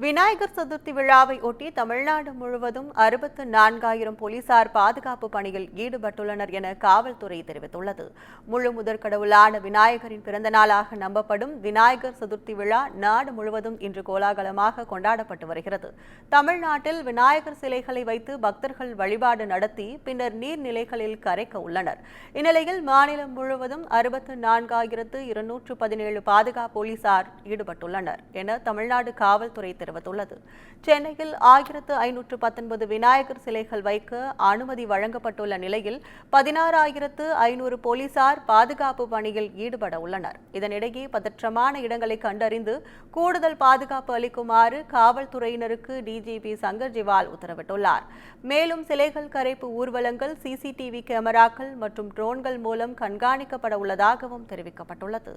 விநாயகர் சதுர்த்தி விழாவை ஒட்டி தமிழ்நாடு முழுவதும் 64,000 போலீசார் பாதுகாப்பு பணியில் ஈடுபட்டுள்ளனர் என காவல்துறை தெரிவித்துள்ளது. முழு முதற் கடவுளான விநாயகரின் பிறந்த நாளாக நம்பப்படும் விநாயகர் சதுர்த்தி விழா நாடு முழுவதும் இன்று கோலாகலமாக கொண்டாடப்பட்டு வருகிறது. தமிழ்நாட்டில் விநாயகர் சிலைகளை வைத்து பக்தர்கள் வழிபாடு நடத்தி பின்னர் நீர்நிலைகளில் கரைக்க உள்ளனர். இந்நிலையில் மாநிலம் முழுவதும் 64,217 பாதுகாப்பு போலீசார் ஈடுபட்டுள்ளனர் என தமிழ்நாடு காவல்துறை தெரிவித்துள்ளது. சென்னையில் 1519 விநாயகர் சிலைகள் வைக்க அனுமதி வழங்கப்பட்டுள்ள நிலையில் 16,500 போலீசார் பாதுகாப்பு பணியில் ஈடுபட உள்ளனர். இதனிடையே பதற்றமான இடங்களை கண்டறிந்து கூடுதல் பாதுகாப்பு அளிக்குமாறு காவல்துறையினருக்கு டிஜிபி சங்கர் ஜிவால் உத்தரவிட்டுள்ளார். மேலும் சிலைகள் கரைப்பு ஊர்வலங்கள் சிசிடிவி கேமராக்கள் மற்றும் ட்ரோன்கள் மூலம் கண்காணிக்கப்பட உள்ளதாகவும் தெரிவிக்கப்பட்டுள்ளது.